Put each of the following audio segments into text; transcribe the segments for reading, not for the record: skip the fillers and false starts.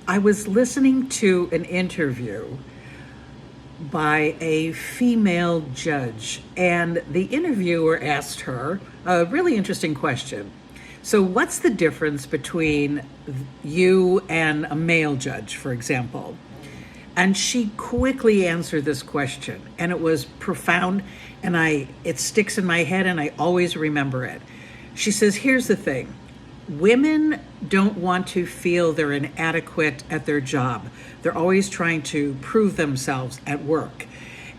I was listening to an interview by a female judge, and the interviewer asked her a really interesting question. So, what's the difference between you and a male judge, for example? And she quickly answered this question, and it was profound, and it sticks in my head, and I always remember it. She says, "Here's the thing. Women don't want to feel they're inadequate at their job. They're always trying to prove themselves at work.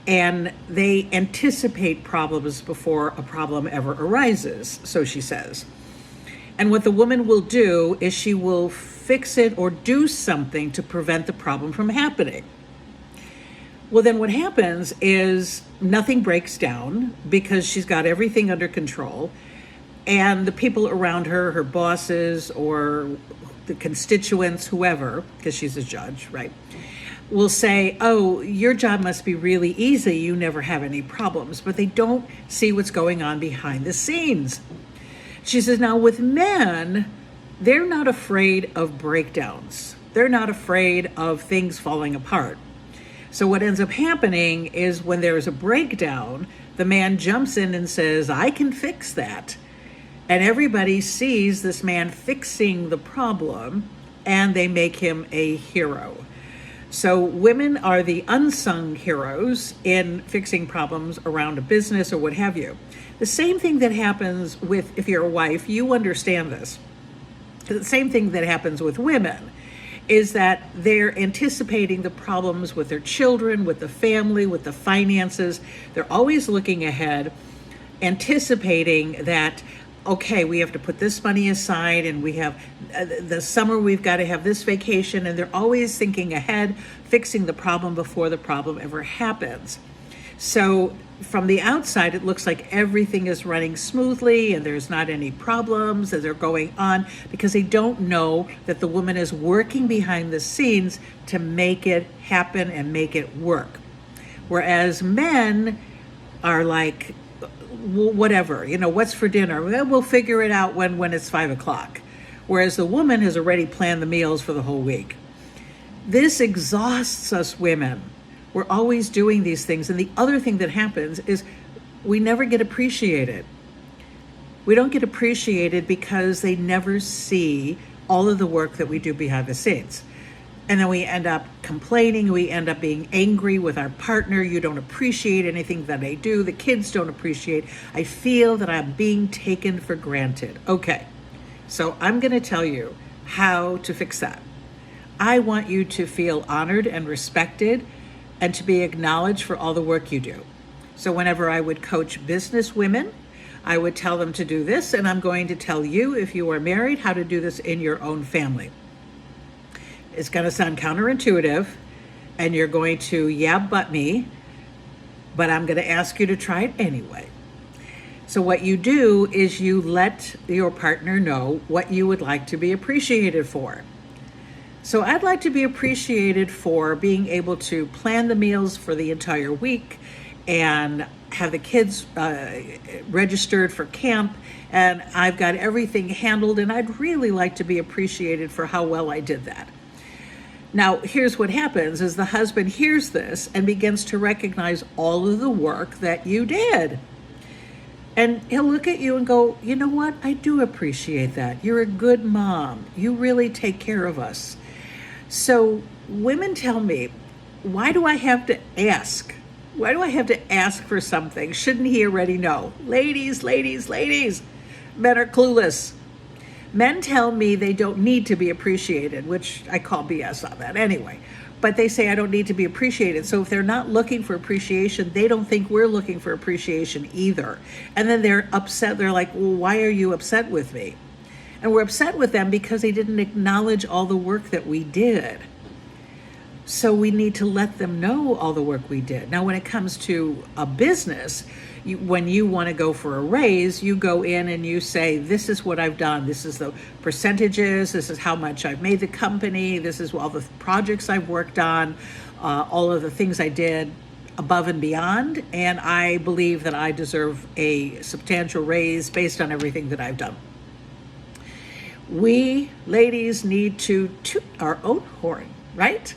And they anticipate problems before a problem ever arises," so she says. "And what the woman will do is she will fix it or do something to prevent the problem from happening. Well, then what happens is nothing breaks down because she's got everything under control. And the people around her, her bosses or the constituents, whoever, because she's a judge, right, will say, oh, your job must be really easy. You never have any problems. But they don't see what's going on behind the scenes." She says, now with men, they're not afraid of breakdowns. They're not afraid of things falling apart. So what ends up happening is when there is a breakdown, the man jumps in and says, I can fix that. And everybody sees this man fixing the problem, and they make him a hero. So women are the unsung heroes in fixing problems around a business or what have you. The same thing that happens with, if you're a wife, you understand this. The same thing that happens with women is that they're anticipating the problems with their children, with the family, with the finances. They're always looking ahead, anticipating that, okay, we have to put this money aside, and we have the summer, we've got to have this vacation, and they're always thinking ahead, fixing the problem before the problem ever happens. So from the outside, it looks like everything is running smoothly and there's not any problems as they're going on, because they don't know that the woman is working behind the scenes to make it happen and make it work. Whereas men are like, whatever, what's for dinner? Well, we'll figure it out when it's 5 o'clock. Whereas the woman has already planned the meals for the whole week. This exhausts us women. We're always doing these things. And the other thing that happens is we never get appreciated. We don't get appreciated because they never see all of the work that we do behind the scenes. And then we end up complaining. We end up being angry with our partner. You don't appreciate anything that I do. The kids don't appreciate. I feel that I'm being taken for granted. Okay, so I'm going to tell you how to fix that. I want you to feel honored and respected and to be acknowledged for all the work you do. So whenever I would coach business women, I would tell them to do this, and I'm going to tell you, if you are married, how to do this in your own family. It's going to sound counterintuitive, and you're going to but me, but I'm going to ask you to try it anyway. So what you do is you let your partner know what you would like to be appreciated for. So I'd like to be appreciated for being able to plan the meals for the entire week and have the kids registered for camp, and I've got everything handled, and I'd really like to be appreciated for how well I did that. Now, here's what happens is the husband hears this and begins to recognize all of the work that you did. And he'll look at you and go, you know what? I do appreciate that. You're a good mom. You really take care of us. So women tell me, why do I have to ask? Why do I have to ask for something? Shouldn't he already know? Ladies, men are clueless. Men tell me they don't need to be appreciated, which I call BS on that anyway. But they say I don't need to be appreciated. So if they're not looking for appreciation, they don't think we're looking for appreciation either. And then they're upset. They're like, well, why are you upset with me? And we're upset with them because they didn't acknowledge all the work that we did. So we need to let them know all the work we did. Now, when it comes to a business, when you want to go for a raise, you go in and you say, this is what I've done. This is the percentages. This is how much I've made the company. This is all the projects I've worked on, all of the things I did above and beyond. And I believe that I deserve a substantial raise based on everything that I've done. We ladies need to toot our own horn, right?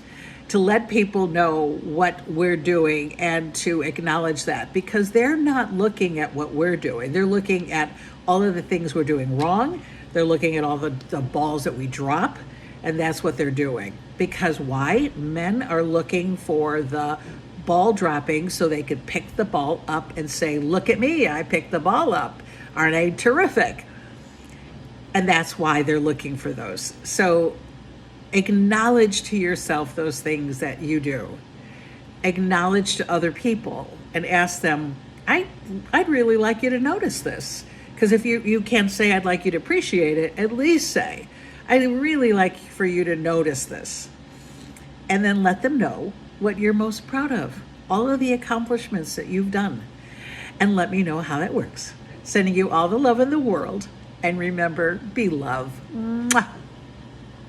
To let people know what we're doing and to acknowledge that, because they're not looking at what we're doing. They're looking at all of the things we're doing wrong. They're looking at all the balls that we drop, and that's what they're doing. Because why? Men are looking for the ball dropping so they could pick the ball up and say, look at me, I picked the ball up. Aren't I terrific? And that's why they're looking for those. So acknowledge to yourself those things that you do. Acknowledge to other people and ask them, I'd really like you to notice this. Because if you can't say I'd like you to appreciate it, at least say, I'd really like for you to notice this. And then let them know what you're most proud of, all of the accomplishments that you've done. And let me know how that works. Sending you all the love in the world. And remember, be love. Mwah.